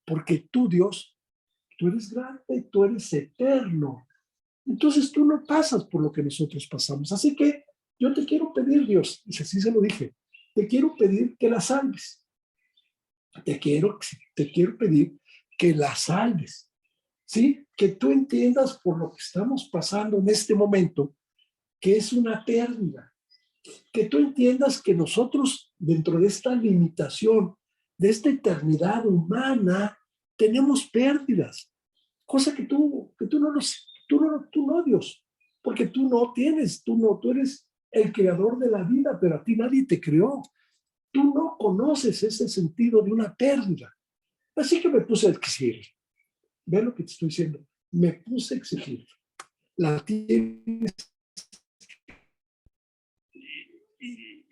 porque tú, Dios, tú eres grande, tú eres eterno. Entonces tú no pasas por lo que nosotros pasamos. Así que yo te quiero pedir, Dios, y así se lo dije, te quiero pedir que la salves. Te quiero pedir que la salves, ¿sí? Que tú entiendas por lo que estamos pasando en este momento, que es una pérdida. Que tú entiendas que nosotros, dentro de esta limitación, de esta eternidad humana, tenemos pérdidas. Cosa que tú no, Dios, porque tú no tienes, tú eres el creador de la vida, pero a ti nadie te creó. Tú no conoces ese sentido de una pérdida. Así que me puse a exigir. Ve lo que te estoy diciendo. Me puse a exigir. La tienes.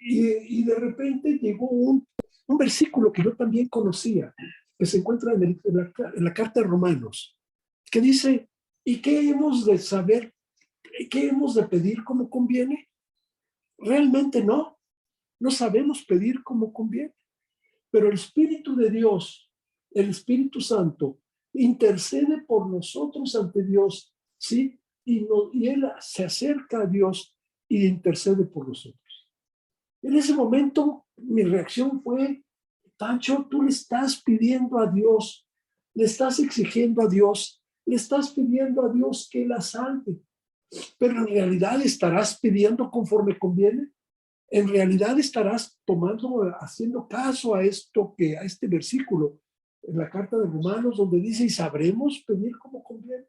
Y de repente llegó un versículo que yo también conocía, que se encuentra en la carta de Romanos, que dice, ¿y qué hemos de saber? ¿Qué hemos de pedir como conviene? Realmente no sabemos pedir como conviene. Pero el Espíritu de Dios, el Espíritu Santo, intercede por nosotros ante Dios, ¿sí? Y Él se acerca a Dios y intercede por nosotros. En ese momento, mi reacción fue, Pancho, tú le estás pidiendo a Dios, le estás exigiendo a Dios, le estás pidiendo a Dios que la salve, pero en realidad estarás pidiendo conforme conviene. En realidad estarás haciendo caso a este versículo en la carta de Romanos, donde dice, y sabremos pedir como conviene.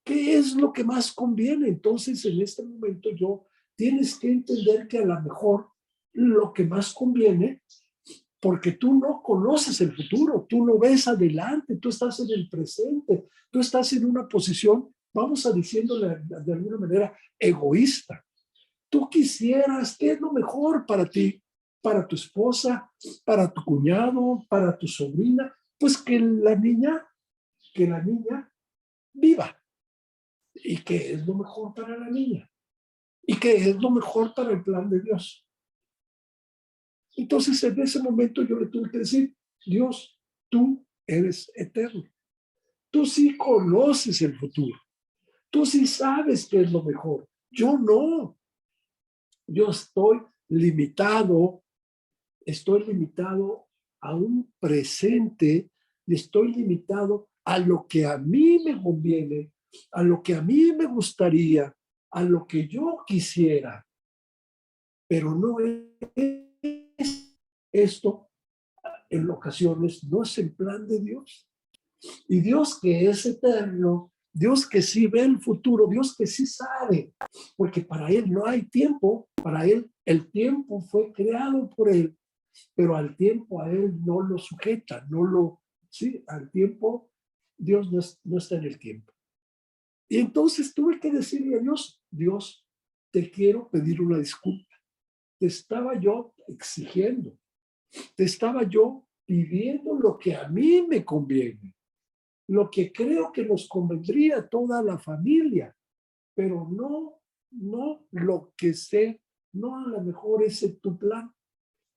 ¿Qué es lo que más conviene? Entonces, en este momento tienes que entender que a lo mejor lo que más conviene, porque tú no conoces el futuro, tú no ves adelante, tú estás en el presente, tú estás en una posición, vamos a diciéndole de alguna manera, egoísta. Tú quisieras, ¿qué es lo mejor para ti, para tu esposa, para tu cuñado, para tu sobrina? Pues que la niña viva. ¿Y qué es lo mejor para la niña? ¿Y qué es lo mejor para el plan de Dios? Entonces, en ese momento yo le tuve que decir, Dios, tú eres eterno. Tú sí conoces el futuro. Tú sí sabes qué es lo mejor. Yo no. Yo estoy limitado a un presente, y estoy limitado a lo que a mí me conviene, a lo que a mí me gustaría, a lo que yo quisiera, pero no es esto, en ocasiones no es el plan de Dios. Y Dios que es eterno, Dios que sí ve el futuro, Dios que sí sabe, porque para Él no hay tiempo, para Él el tiempo fue creado por Él, pero al tiempo a Él no lo sujeta, sí, al tiempo, Dios no está en el tiempo. Y entonces tuve que decirle a Dios, Dios, te quiero pedir una disculpa. Te estaba yo exigiendo, te estaba yo pidiendo lo que a mí me conviene, lo que creo que nos convendría a toda la familia, pero no lo que sé, no a lo mejor ese es tu plan.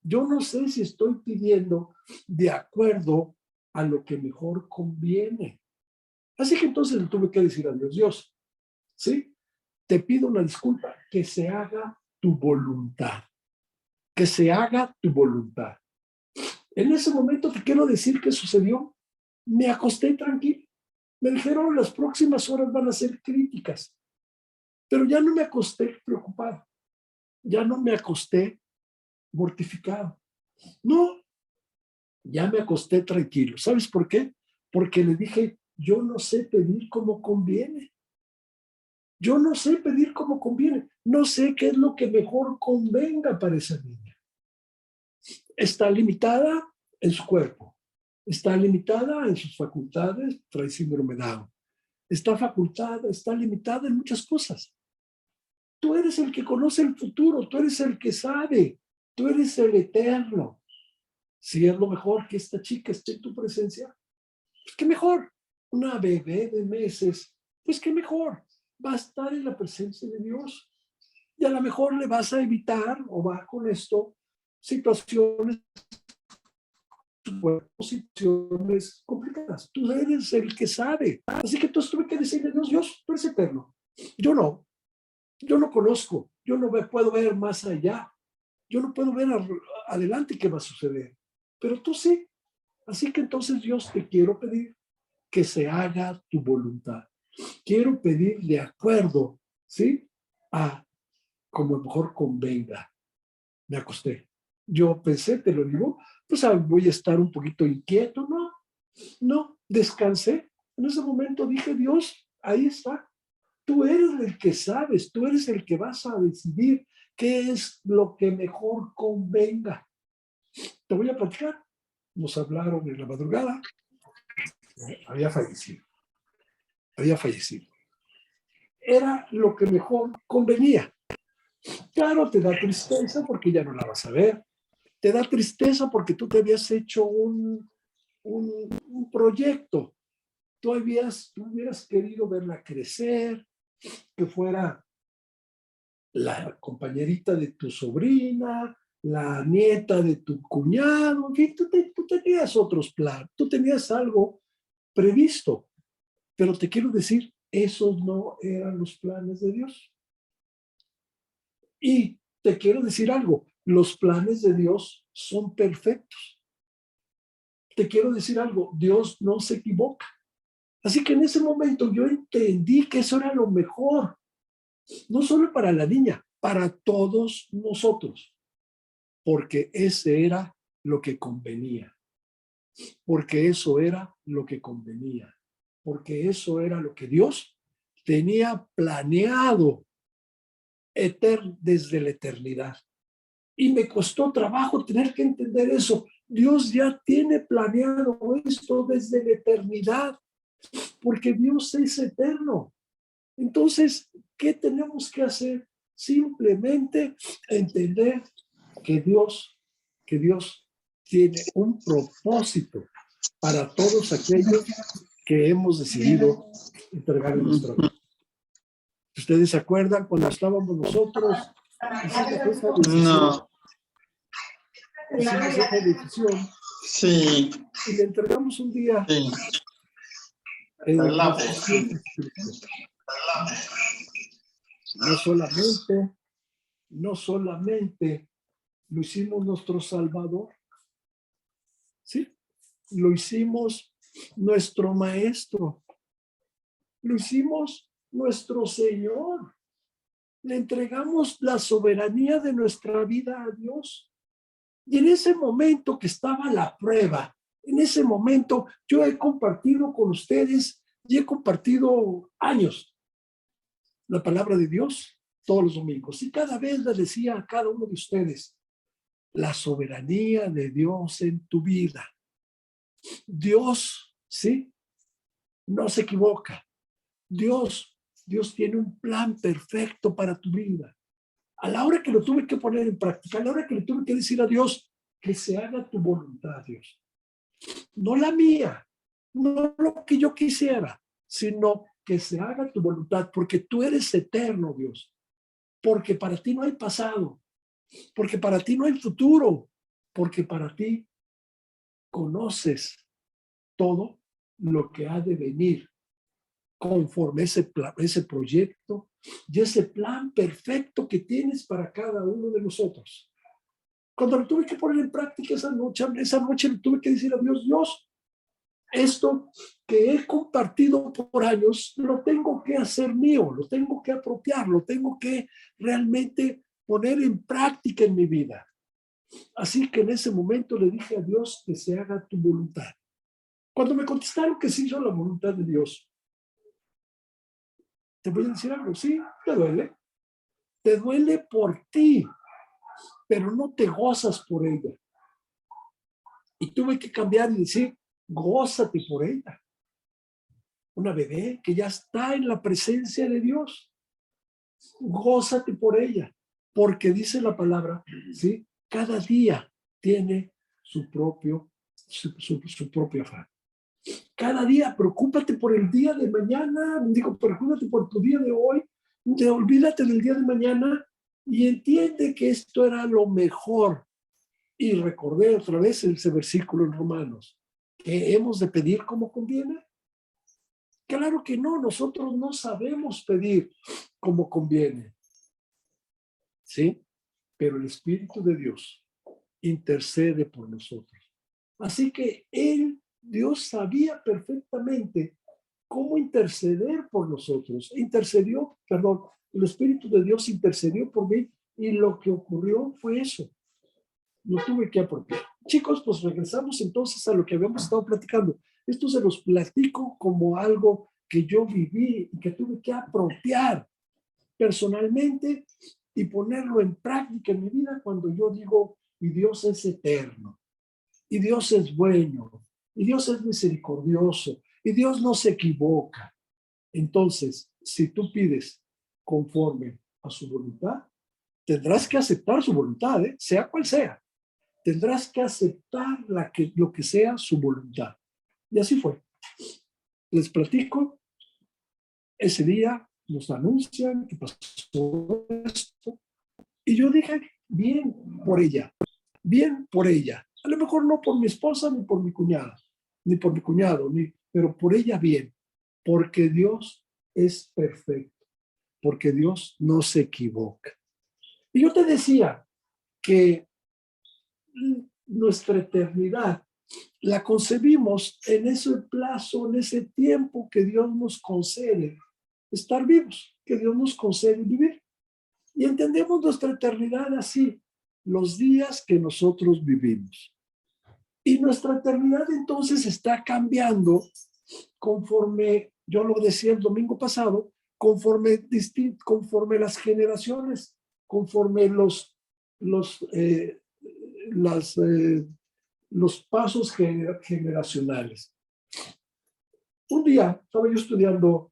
Yo no sé si estoy pidiendo de acuerdo a lo que mejor conviene. Así que entonces le tuve que decir a Dios, Dios, ¿sí? Te pido una disculpa, que se haga tu voluntad, que se haga tu voluntad. En ese momento te quiero decir qué sucedió. Me acosté tranquilo. Me dijeron las próximas horas van a ser críticas, pero ya no me acosté preocupado, ya no me acosté mortificado. No, ya me acosté tranquilo. ¿Sabes por qué? Porque le dije, yo no sé pedir como conviene. Yo no sé pedir como conviene. No sé qué es lo que mejor convenga para esa niña. Está limitada en su cuerpo. Está limitada en sus facultades, trae síndrome Down. Está limitada en muchas cosas. Tú eres el que conoce el futuro, tú eres el que sabe, tú eres el eterno. Si es lo mejor que esta chica esté en tu presencia, pues qué mejor. Una bebé de meses, pues qué mejor. Va a estar en la presencia de Dios. Y a lo mejor le vas a evitar, o va con esto, situaciones complicadas. sepas, tú eres el que sabe. Así que entonces tuve que decirle a Dios, Dios, tú eres eterno. Yo no conozco, yo no puedo ver más allá. Yo no puedo ver adelante qué va a suceder, pero tú sí. Así que entonces Dios, te quiero pedir que se haga tu voluntad. Quiero pedir de acuerdo, ¿sí? A como mejor convenga. Me acosté. Yo pensé, te lo digo, pues voy a estar un poquito inquieto. No, descansé. En ese momento dije, Dios, ahí está. Tú eres el que sabes, tú eres el que vas a decidir qué es lo que mejor convenga. Te voy a platicar. Nos hablaron en la madrugada. Había fallecido. Había fallecido. Era lo que mejor convenía. Claro, te da tristeza porque ya no la vas a ver. Te da tristeza porque tú te habías hecho un proyecto. Tú hubieras querido verla crecer, que fuera la compañerita de tu sobrina, la nieta de tu cuñado, en fin, tú tenías otros planes, tú tenías algo previsto, pero te quiero decir, esos no eran los planes de Dios. Y te quiero decir algo, los planes de Dios son perfectos. Te quiero decir algo, Dios no se equivoca. Así que en ese momento yo entendí que eso era lo mejor, no solo para la niña, para todos nosotros, porque ese era lo que convenía, porque eso era lo que convenía, porque eso era lo que Dios tenía planeado desde la eternidad. Y me costó trabajo tener que entender eso. Dios ya tiene planeado esto desde la eternidad, porque Dios es eterno. Entonces, ¿qué tenemos que hacer? Simplemente entender que Dios tiene un propósito para todos aquellos que hemos decidido entregar en nuestra vida. ¿Ustedes se acuerdan cuando estábamos nosotros? Hicimos esa decisión. No. Hicimos esa decisión. Sí. Y le entregamos un día. Sí. No solamente lo hicimos nuestro Salvador, ¿sí? Lo hicimos nuestro Maestro, lo hicimos nuestro Señor. Le entregamos la soberanía de nuestra vida a Dios. Y en ese momento que estaba la prueba, en ese momento yo he compartido con ustedes y he compartido años la palabra de Dios todos los domingos. Y cada vez les decía a cada uno de ustedes, la soberanía de Dios en tu vida. Dios, ¿sí? No se equivoca. Dios tiene un plan perfecto para tu vida. A la hora que lo tuve que poner en práctica, a la hora que le tuve que decir a Dios, que se haga tu voluntad, Dios. No la mía, no lo que yo quisiera, sino que se haga tu voluntad, porque tú eres eterno, Dios. Porque para ti no hay pasado, porque para ti no hay futuro, porque para ti conoces todo lo que ha de venir conforme ese proyecto y ese plan perfecto que tienes para cada uno de nosotros. Cuando lo tuve que poner en práctica esa noche le tuve que decir a Dios, Dios, esto que he compartido por años, lo tengo que hacer mío, lo tengo que apropiar, lo tengo que realmente poner en práctica en mi vida. Así que en ese momento le dije a Dios que se haga tu voluntad. Cuando me contestaron que sí hizo la voluntad de Dios, te voy a decir algo, sí, te duele. Te duele por ti, pero no te gozas por ella. Y tuve que cambiar y decir, gózate por ella. Una bebé que ya está en la presencia de Dios. Gózate por ella, porque dice la palabra, ¿sí? Cada día tiene su propio afán. Cada día, preocúpate por el día de mañana, preocúpate por tu día de hoy, olvídate del día de mañana y entiende que esto era lo mejor. Y recordé otra vez ese versículo en Romanos, ¿Que hemos de pedir como conviene? Claro que no, nosotros no sabemos pedir como conviene, ¿sí? Pero el Espíritu de Dios intercede por nosotros. Así que Dios sabía perfectamente cómo interceder por nosotros. El Espíritu de Dios intercedió por mí y lo que ocurrió fue eso. Lo tuve que apropiar. Chicos, pues regresamos entonces a lo que habíamos estado platicando. Esto se los platico como algo que yo viví y que tuve que apropiar personalmente y ponerlo en práctica en mi vida cuando yo digo, y Dios es eterno, y Dios es bueno, y Dios es misericordioso, y Dios no se equivoca. Entonces, si tú pides conforme a su voluntad, tendrás que aceptar su voluntad, sea cual sea. Tendrás que aceptar lo que sea su voluntad. Y así fue. Les platico, ese día nos anuncian que pasó esto. Y yo dije, bien por ella, bien por ella. A lo mejor no por mi esposa, ni por mi cuñada, ni por mi cuñado, pero por ella bien. Porque Dios es perfecto, porque Dios no se equivoca. Y yo te decía que nuestra eternidad la concebimos en ese plazo, en ese tiempo que Dios nos concede estar vivos, que Dios nos concede vivir. Y entendemos nuestra eternidad así, los días que nosotros vivimos. Y nuestra eternidad entonces está cambiando conforme, yo lo decía el domingo pasado, conforme las generaciones, conforme los, eh, las, los pasos generacionales. Un día estaba yo estudiando,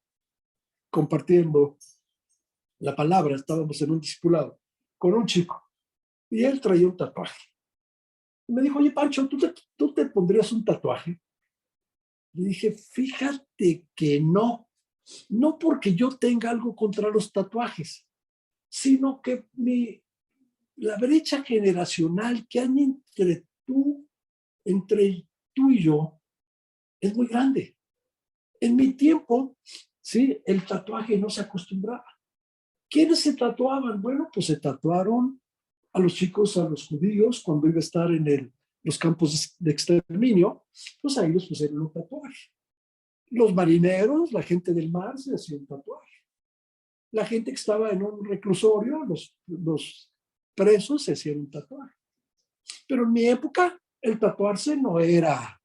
compartiendo la palabra, estábamos en un discipulado con un chico y él traía un tatuaje. Y me dijo, oye, Pancho, ¿tú te pondrías un tatuaje? Le dije, fíjate que no, no porque yo tenga algo contra los tatuajes, sino que la brecha generacional que hay entre tú y yo es muy grande. En mi tiempo, sí, el tatuaje no se acostumbraba. ¿Quiénes se tatuaban? Bueno, pues se tatuaron a los chicos, a los judíos, cuando iba a estar en los campos de exterminio, pues ahí les pusieron un tatuaje. Los marineros, la gente del mar, se hacía un tatuaje. La gente que estaba en un reclusorio, los presos, se hacían un tatuaje. Pero en mi época, el tatuarse no era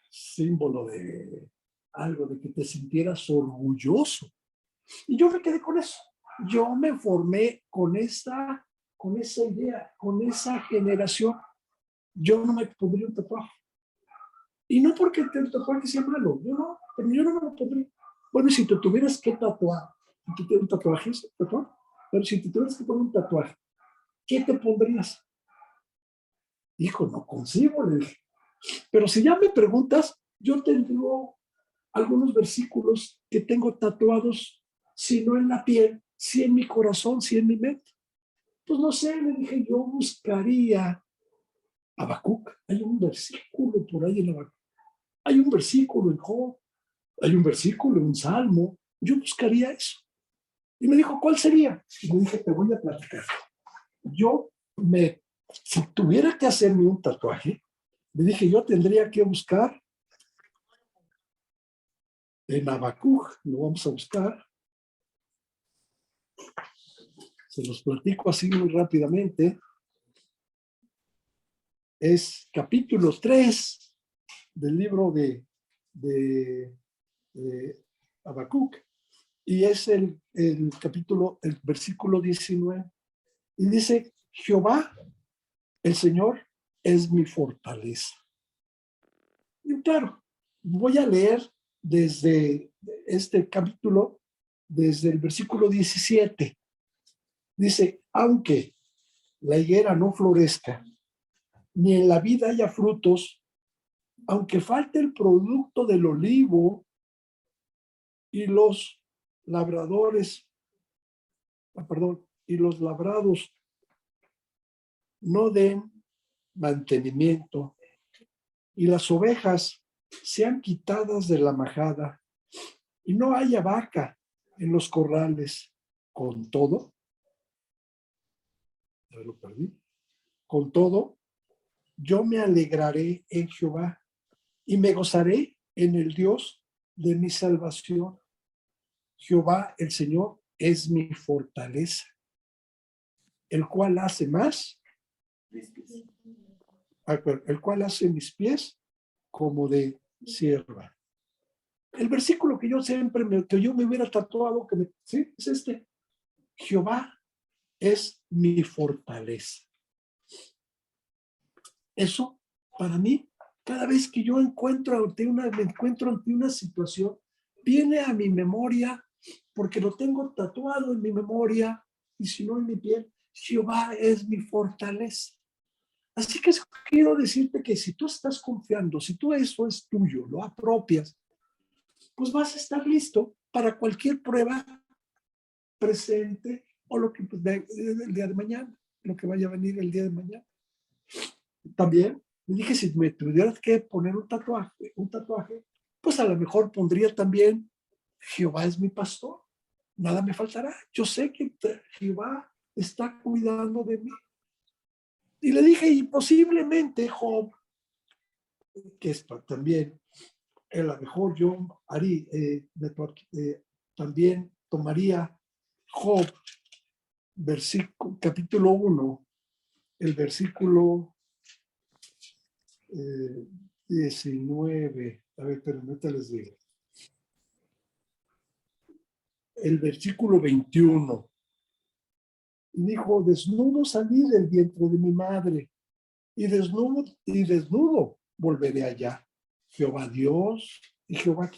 símbolo de algo, de que te sintieras orgulloso. Y yo me quedé con eso. Yo me formé con esa idea, con esa generación. Yo no me pondría un tatuaje. Y no porque el tatuaje sea malo, pero yo no me lo pondría. Bueno, si te tuvieras que tatuar, si tú tienes un tatuaje, pero si te tuvieras que poner un tatuaje, ¿qué te pondrías? Hijo, no consigo, le dije. Pero si ya me preguntas, yo tengo algunos versículos que tengo tatuados, si no en la piel, si en mi corazón, si en mi mente. Pues no sé, le dije, yo buscaría Habacuc. Hay un versículo por ahí en Habacuc. Hay un versículo en Job. Hay un versículo en un salmo. Yo buscaría eso. Y me dijo, ¿cuál sería? Y me dije, te voy a platicar. Si tuviera que hacerme un tatuaje, le dije, yo tendría que buscar en Habacuc. Lo vamos a buscar. Se los platico así muy rápidamente. Es capítulo 3 del libro de Habacuc, y es el versículo 19, y dice, Jehová, el Señor, es mi fortaleza. Y claro, voy a leer desde este capítulo, desde el versículo 17. Dice, aunque la higuera no florezca, ni en la vida haya frutos, aunque falte el producto del olivo y los labradores, y los labrados no den mantenimiento, y las ovejas sean quitadas de la majada y no haya vaca en los corrales. Con todo, ya lo perdí. Con todo, yo me alegraré en Jehová y me gozaré en el Dios de mi salvación. Jehová, el Señor, es mi fortaleza, el cual hace más, el cual hace mis pies como de sierva. El versículo que yo siempre que yo me hubiera tatuado, ¿sí? Es este: Jehová es mi fortaleza. Eso, para mí, cada vez que yo me encuentro ante una situación, viene a mi memoria, porque lo tengo tatuado en mi memoria, y si no en mi piel: Jehová es mi fortaleza. Así que quiero decirte que si tú estás confiando, si tú eso es tuyo, lo apropias, pues vas a estar listo para cualquier prueba presente o lo que el día de mañana, lo que vaya a venir el día de mañana. También le dije, si me tuvieras que poner un tatuaje, pues a lo mejor pondría también: Jehová es mi pastor, nada me faltará. Yo sé que Jehová está cuidando de mí. Y le dije, y posiblemente Job, que esto también, a lo mejor yo haría, también tomaría Job, capítulo 1, el versículo 19. A ver, pero no te les digo. El versículo 21. Dijo: desnudo salí del vientre de mi madre, y desnudo volveré allá. Jehová Dios, y Jehová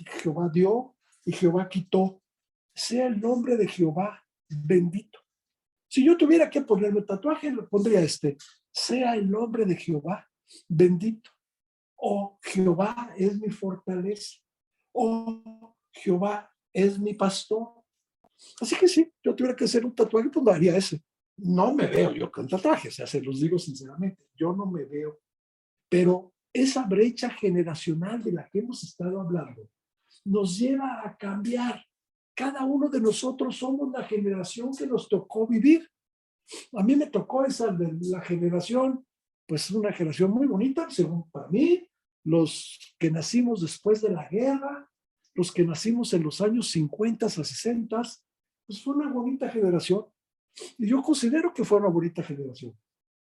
dio, y Jehová quitó. Sea el nombre de Jehová bendito. Si yo tuviera que ponerme tatuaje, lo pondría este: sea el nombre de Jehová bendito. O Jehová es mi fortaleza. O Jehová es mi pastor. Así que sí, yo tuviera que hacer un tatuaje, pues lo haría ese. No me veo yo con tatuajes, se los digo sinceramente, yo no me veo. Pero esa brecha generacional de la que hemos estado hablando nos lleva a cambiar. Cada uno de nosotros somos la generación que nos tocó vivir. A mí me tocó esa de la generación, pues una generación muy bonita, según para mí, los que nacimos después de la guerra, los que nacimos en los años 50 a 60, pues fue una bonita generación. Y yo considero que fue una bonita generación.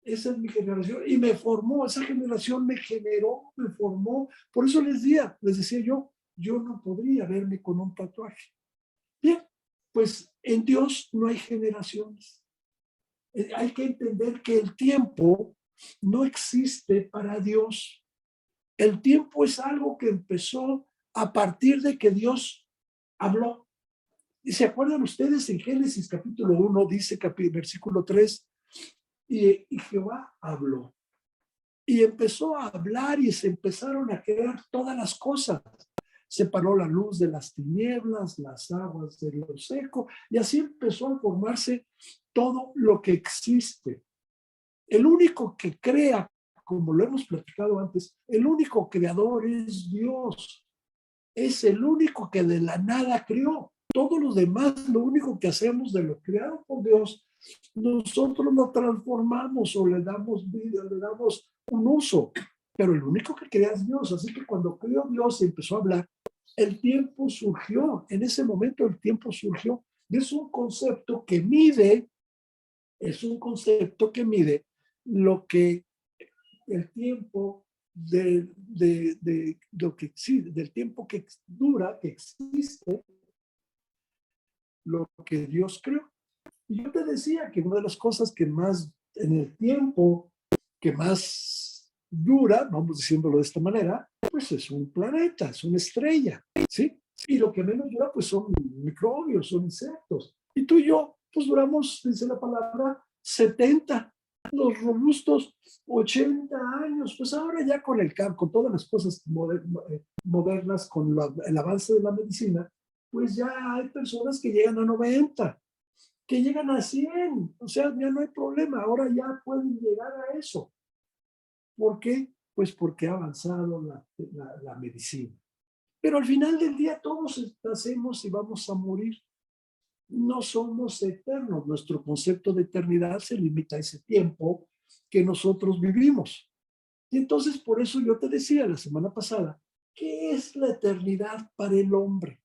Esa es mi generación y me formó, esa generación me generó, me formó. Por eso les decía yo no podría verme con un tatuaje. Bien, pues en Dios no hay generaciones. Hay que entender que el tiempo no existe para Dios. El tiempo es algo que empezó a partir de que Dios habló. ¿Y se acuerdan ustedes en Génesis capítulo 1, dice versículo 3, y Jehová habló? Y empezó a hablar y se empezaron a crear todas las cosas. Separó la luz de las tinieblas, las aguas de lo seco, y así empezó a formarse todo lo que existe. El único que crea, como lo hemos platicado antes, el único creador es Dios. Es el único que de la nada creó. Todos los demás, lo único que hacemos de lo creado por Dios, nosotros lo transformamos o le damos vida, le damos un uso. Pero el único que crea es Dios. Así que cuando creó Dios y empezó a hablar, el tiempo surgió. En ese momento el tiempo surgió. Y es un concepto que mide, lo que el tiempo de lo que existe, del tiempo que dura, que existe, lo que Dios creó. Y yo te decía que una de las cosas que más, en el tiempo que más dura, vamos diciéndolo de esta manera, pues es un planeta, es una estrella, ¿sí? Y lo que menos dura, pues son microbios, son insectos. Y tú y yo, pues duramos, dice la palabra, 70, los robustos 80 años. Pues ahora ya con el campo, con todas las cosas modernas, con el avance de la medicina, pues ya hay personas que llegan a 90, que llegan a 100. O sea, ya no hay problema, ahora ya pueden llegar a eso. ¿Por qué? Pues porque ha avanzado la medicina. Pero al final del día todos nacemos y vamos a morir. No somos eternos. Nuestro concepto de eternidad se limita a ese tiempo que nosotros vivimos. Y entonces por eso yo te decía la semana pasada, ¿qué es la eternidad para el hombre?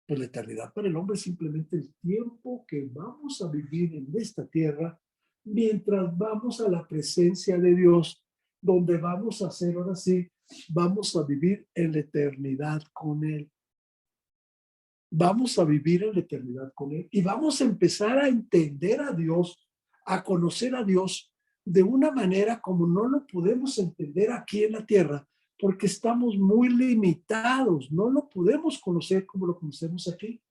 Pues la eternidad para el hombre es simplemente el tiempo que vamos a vivir en esta tierra mientras vamos a la presencia de Dios, donde vamos a hacer, ahora sí, vamos a vivir en la eternidad con Él. Vamos a vivir en la eternidad con Él y vamos a empezar a entender a Dios, a conocer a Dios de una manera como no lo podemos entender aquí en la tierra, porque estamos muy limitados, no lo podemos conocer como lo conocemos aquí.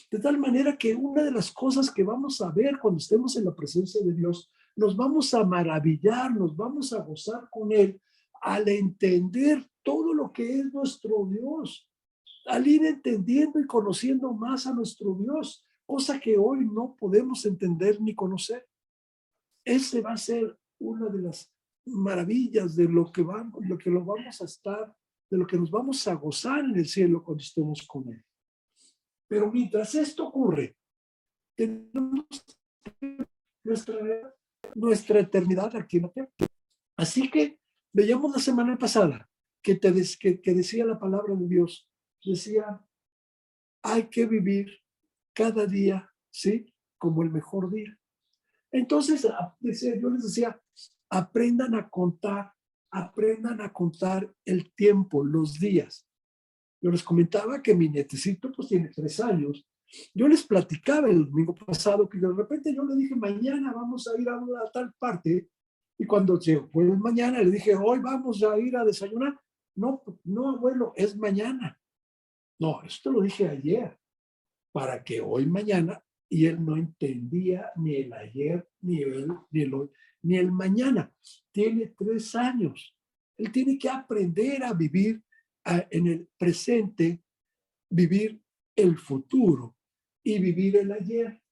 De tal manera que una de las cosas que vamos a ver cuando estemos en la presencia de Dios, nos vamos a maravillar, nos vamos a gozar con Él al entender todo lo que es nuestro Dios, al ir entendiendo y conociendo más a nuestro Dios, cosa que hoy no podemos entender ni conocer. Ese va a ser una de las maravillas de lo que lo vamos a estar, de lo que nos vamos a gozar en el cielo cuando estemos con Él. Pero mientras esto ocurre, tenemos nuestra, nuestra eternidad aquí en la tierra. Así que veíamos la semana pasada que decía la palabra de Dios, decía, hay que vivir cada día, ¿sí? Como el mejor día. Entonces, yo les decía, aprendan a contar el tiempo, los días. Yo les comentaba que mi nietecito pues tiene 3 años. Yo les platicaba el domingo pasado que de repente yo le dije, mañana vamos a ir a una tal parte. Y cuando llegó pues mañana, le dije, hoy vamos a ir a desayunar. No, no, abuelo, es mañana. No, esto lo dije ayer, para que hoy, mañana, y él no entendía ni el ayer, ni el hoy, ni el mañana. Tiene 3 años. Él tiene que aprender a vivir en el presente, vivir el futuro y vivir el ayer.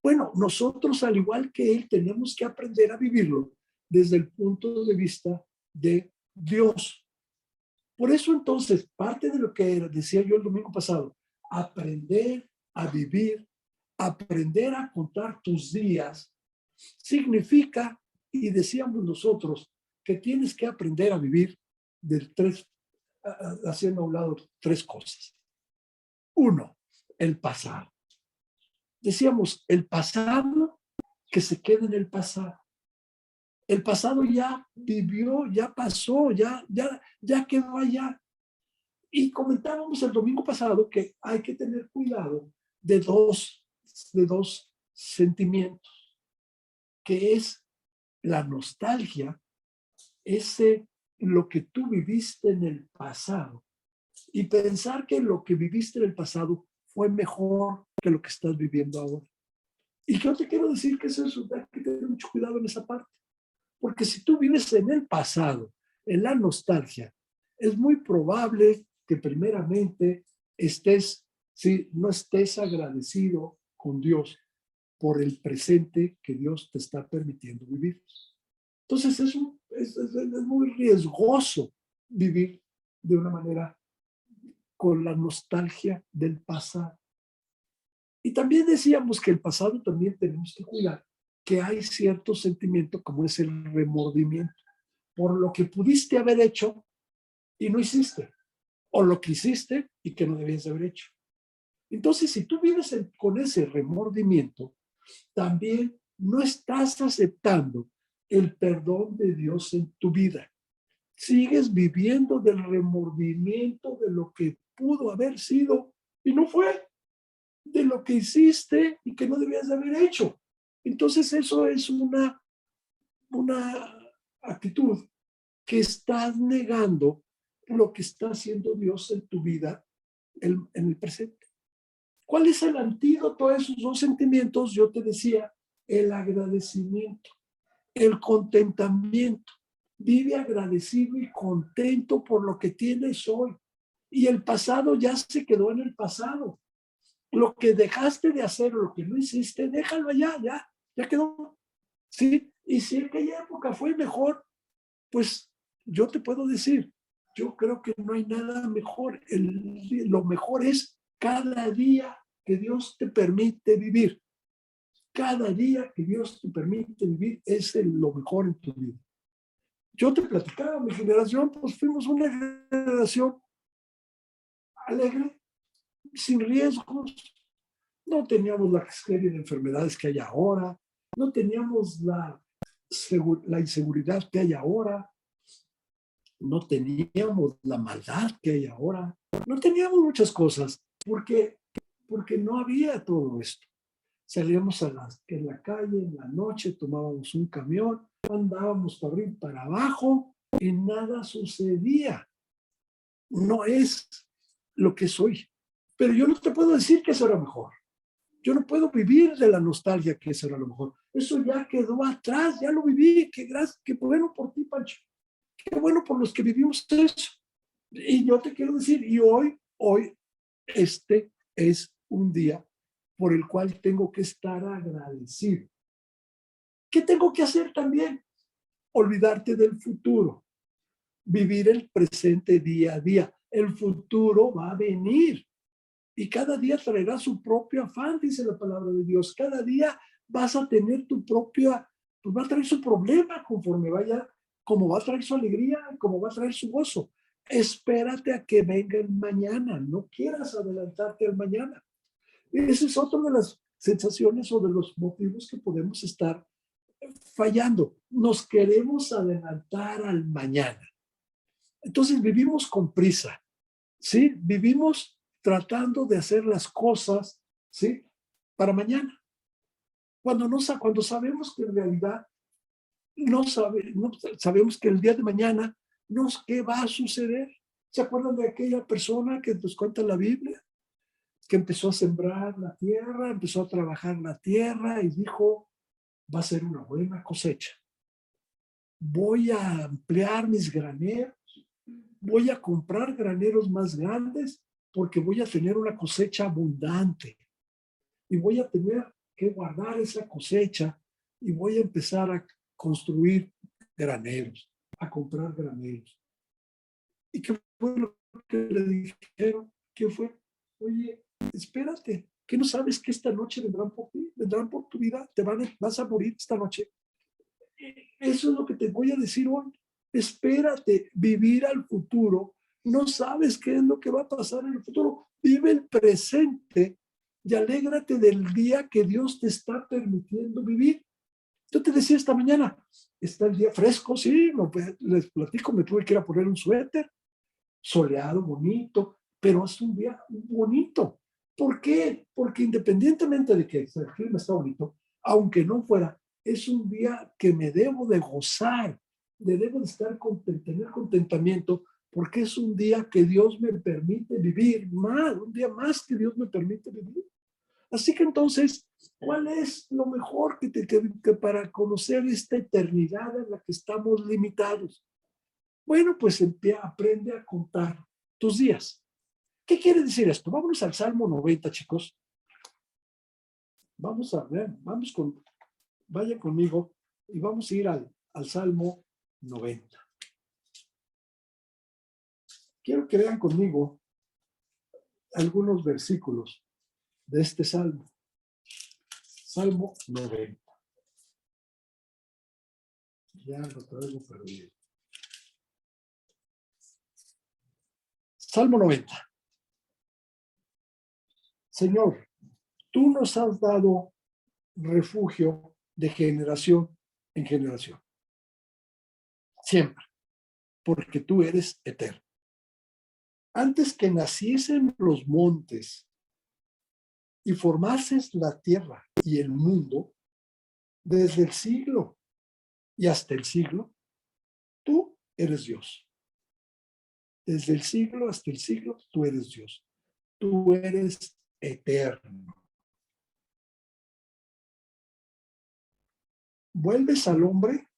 Bueno, nosotros, al igual que él, tenemos que aprender a vivirlo desde el punto de vista de Dios. Por eso, entonces, parte de lo que decía yo el domingo pasado, aprender a vivir, aprender a contar tus días, significa, y decíamos nosotros, que tienes que aprender a vivir haciendo a un lado 3 cosas. 1, el pasado. Decíamos, el pasado que se quede en el pasado. El pasado ya vivió, ya pasó, ya quedó allá. Y comentábamos el domingo pasado que hay que tener cuidado de dos sentimientos, que es la nostalgia, lo que tú viviste en el pasado, y pensar que lo que viviste en el pasado fue mejor que lo que estás viviendo ahora. Y yo te quiero decir que eso hay que tener mucho cuidado en esa parte, porque si tú vives en el pasado, en la nostalgia, es muy probable que primeramente no estés agradecido con Dios por el presente que Dios te está permitiendo vivir. Entonces es muy riesgoso vivir de una manera con la nostalgia del pasado. Y también decíamos que el pasado también tenemos que cuidar, que hay cierto sentimiento como es el remordimiento por lo que pudiste haber hecho y no hiciste, o lo que hiciste y que no debías haber hecho. Entonces, si tú vives con ese remordimiento, también no estás aceptando el perdón de Dios en tu vida. Sigues viviendo del remordimiento de lo que pudo haber sido y no fue, de lo que hiciste y que no debías de haber hecho. Entonces eso es una actitud que estás negando lo que está haciendo Dios en tu vida en el presente. ¿Cuál es el antídoto a esos 2 sentimientos? Yo te decía, el agradecimiento, el contentamiento. Vive agradecido y contento por lo que tienes hoy. Y el pasado ya se quedó en el pasado. Lo que dejaste de hacer, lo que no hiciste, déjalo allá, ya quedó. ¿Sí? Y si en aquella época fue mejor, pues yo te puedo decir, yo creo que no hay nada mejor. Lo mejor es cada día que Dios te permite vivir. Cada día que Dios te permite vivir es lo mejor en tu vida. Yo te platicaba, mi generación, pues fuimos una generación alegre, sin riesgos. No teníamos la serie de enfermedades que hay ahora, no teníamos la inseguridad que hay ahora, no teníamos la maldad que hay ahora, no teníamos muchas cosas, porque no había todo esto. Salíamos en la calle, en la noche, tomábamos un camión, andábamos para arriba y para abajo y nada sucedía. No es lo que soy. Pero yo no te puedo decir que eso era mejor. Yo no puedo vivir de la nostalgia que eso era lo mejor. Eso ya quedó atrás, ya lo viví. Qué bueno por ti, Pancho. Qué bueno por los que vivimos eso. Y yo te quiero decir, y hoy, este es un día por el cual tengo que estar agradecido. ¿Qué tengo que hacer también? Olvidarte del futuro, vivir el presente día a día. El futuro va a venir y cada día traerá su propio afán, dice la palabra de Dios. Cada día vas a tener tu propia, pues va a traer su problema conforme vaya, como va a traer su alegría, como va a traer su gozo. Espérate a que venga el mañana, no quieras adelantarte al mañana. Ese es otro de las sensaciones o de los motivos que podemos estar fallando. Nos queremos adelantar al mañana. Entonces vivimos con prisa, ¿sí? Vivimos tratando de hacer las cosas, ¿sí? Para mañana. Cuando sabemos que en realidad no sabemos que el día de mañana qué va a suceder. ¿Se acuerdan de aquella persona que nos cuenta la Biblia? Que empezó a sembrar la tierra, empezó a trabajar la tierra y dijo, va a ser una buena cosecha. Voy a ampliar mis graneros, voy a comprar graneros más grandes porque voy a tener una cosecha abundante y voy a tener que guardar esa cosecha y voy a empezar a construir graneros, a comprar graneros. ¿Y qué fue lo que le dijeron? ¿Qué fue? Oye, espérate, ¿qué no sabes que esta noche vendrán por ti? Vendrán por tu vida, vas a morir esta noche. Eso es lo que te voy a decir hoy. Espérate, vivir al futuro. No sabes qué es lo que va a pasar en el futuro. Vive el presente y alégrate del día que Dios te está permitiendo vivir. Yo te decía esta mañana, está el día fresco, sí, les platico, me tuve que ir a poner un suéter, soleado, bonito, pero es un día bonito. ¿Por qué? Porque independientemente de que el clima está bonito, aunque no fuera, es un día que me debo de gozar, debo de estar tener contentamiento, porque es un día que Dios me permite vivir más, un día más que Dios me permite vivir. Así que entonces, ¿cuál es lo mejor que para conocer esta eternidad en la que estamos limitados? Bueno, pues aprende a contar tus días. ¿Qué quiere decir esto? Vámonos al Salmo 90, chicos. Vamos a ver, vaya conmigo y vamos a ir al Salmo 90. Quiero que vean conmigo algunos versículos de este Salmo. Salmo 90. Ya lo traigo perdido. Salmo 90. Señor, tú nos has dado refugio de generación en generación. Siempre, porque tú eres eterno. Antes que naciesen los montes y formases la tierra y el mundo, desde el siglo y hasta el siglo, tú eres Dios. Desde el siglo hasta el siglo, tú eres Dios. Tú eres eterno. Vuelves al hombre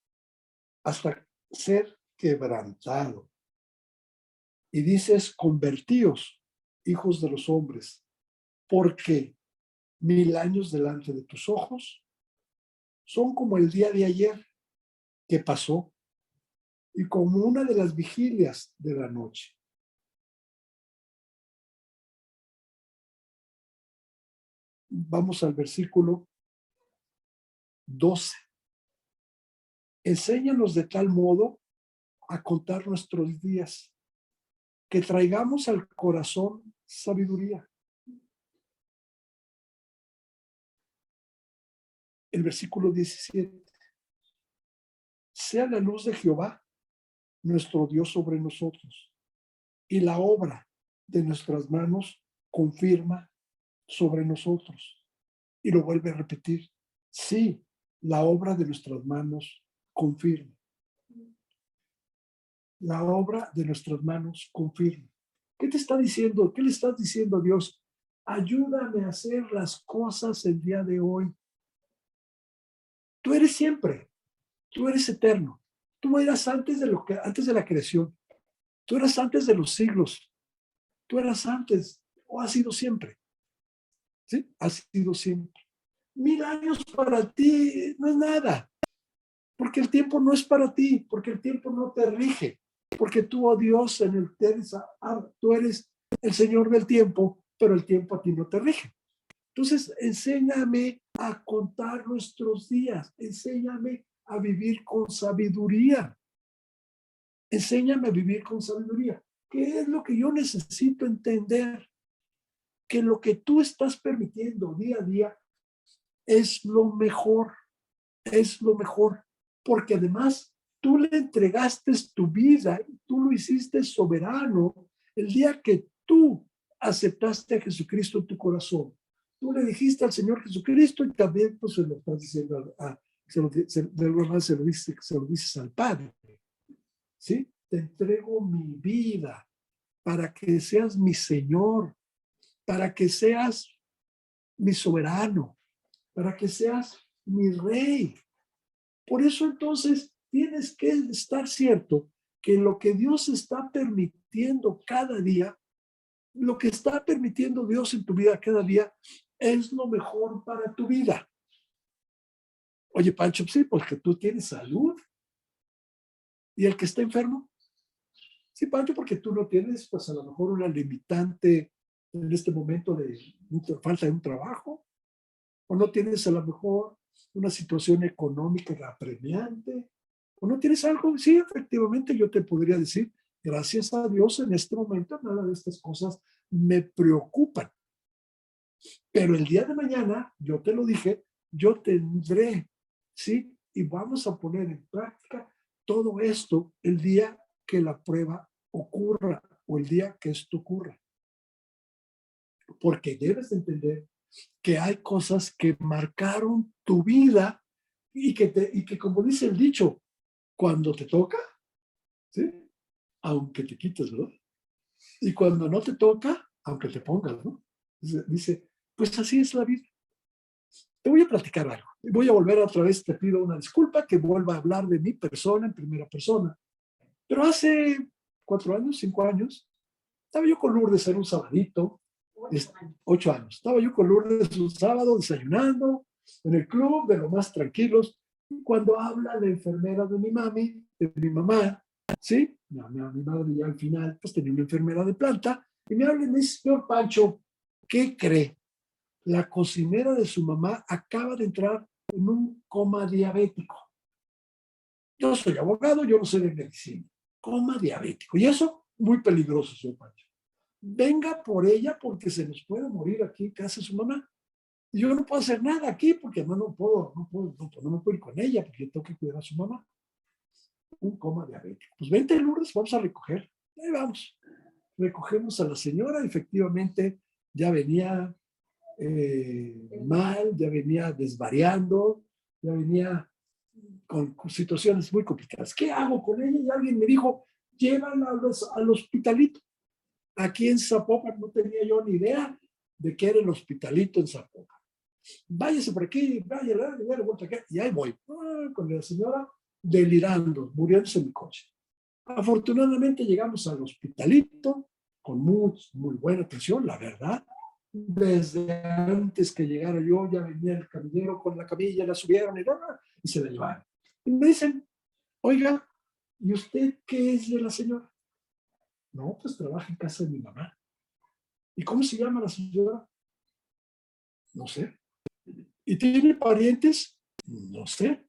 hasta ser quebrantado. Y dices, convertíos, hijos de los hombres, porque 1000 años delante de tus ojos son como el día de ayer que pasó y como una de las vigilias de la noche. Vamos al versículo 12. Enséñanos de tal modo a contar nuestros días, que traigamos al corazón sabiduría. El versículo 17. Sea la luz de Jehová, nuestro Dios, sobre nosotros, y la obra de nuestras manos confirma sobre nosotros. Y lo vuelve a repetir. Sí, la obra de nuestras manos confirma. La obra de nuestras manos confirma. ¿Qué te está diciendo? ¿Qué le estás diciendo a Dios? Ayúdame a hacer las cosas el día de hoy. Tú eres siempre, tú eres eterno. Tú eras antes de la creación. Tú eras antes de los siglos. Tú eras antes o has sido siempre. ¿Sí? Has sido siempre. 1000 años para ti no es nada, porque el tiempo no es para ti, porque el tiempo no te rige, porque tú, oh Dios, tú eres el Señor del tiempo, pero el tiempo a ti no te rige. Entonces, enséñame a contar nuestros días, enséñame a vivir con sabiduría, enséñame a vivir con sabiduría. ¿Qué es lo que yo necesito entender? Que lo que tú estás permitiendo día a día es lo mejor, porque además tú le entregaste tu vida, tú lo hiciste soberano el día que tú aceptaste a Jesucristo en tu corazón. Tú le dijiste al Señor Jesucristo y también pues, se lo estás diciendo de alguna manera se lo dices al Padre. ¿Sí? Te entrego mi vida para que seas mi Señor, para que seas mi soberano, para que seas mi rey. Por eso entonces tienes que estar cierto que lo que Dios está permitiendo cada día, lo que está permitiendo Dios en tu vida cada día, es lo mejor para tu vida. Oye, Pancho, sí, porque tú tienes salud. ¿Y el que está enfermo? Sí, Pancho, porque tú no tienes, pues a lo mejor una limitante en este momento de falta de un trabajo, o no tienes a lo mejor una situación económica apremiante, o no tienes algo. Sí, efectivamente yo te podría decir, gracias a Dios en este momento nada de estas cosas me preocupan. Pero el día de mañana, yo te lo dije, yo tendré, ¿sí? Y vamos a poner en práctica todo esto el día que la prueba ocurra o el día que esto ocurra. Porque debes entender que hay cosas que marcaron tu vida y que como dice el dicho, cuando te toca, ¿sí? Aunque te quites, ¿verdad? Y cuando no te toca, aunque te pongas, ¿no? Dice, pues así es la vida. Te voy a platicar algo. Voy a volver otra vez, te pido una disculpa, que vuelva a hablar de mi persona en primera persona. Pero hace 4 años, 5 años, estaba yo con Lourdes en un sabadito, 8 años. Estaba yo con Lourdes un sábado desayunando en el club, de lo más tranquilos, cuando habla la enfermera de mi mami, de mi mamá, ¿sí? Mi madre ya al final pues tenía una enfermera de planta, y me habla y me dice, señor Pancho, ¿qué cree? La cocinera de su mamá acaba de entrar en un coma diabético. Yo soy abogado, yo no sé de medicina. Coma diabético. Y eso, muy peligroso, señor Pancho. Venga por ella porque se nos puede morir aquí en casa de su mamá. Y yo no puedo hacer nada aquí porque no me puedo ir con ella porque tengo que cuidar a su mamá. Un coma diabético. Pues vente, Lourdes, vamos a recoger. Ahí vamos. Recogemos a la señora, efectivamente ya venía mal, ya venía desvariando, ya venía con situaciones muy complicadas. ¿Qué hago con ella? Y alguien me dijo, llévala al hospitalito. Aquí en Zapopan no tenía yo ni idea de qué era el hospitalito en Zapopan. Váyase por aquí, vaya, vuelta acá, y ahí voy, con la señora delirando, muriéndose en mi coche. Afortunadamente llegamos al hospitalito con muy buena atención, la verdad. Desde antes que llegara yo, ya venía el camillero con la camilla, la subieron y se la llevaron. Y me dicen, oiga, ¿y usted qué es de la señora? No, pues trabaja en casa de mi mamá. ¿Y cómo se llama la señora? No sé. ¿Y tiene parientes? No sé.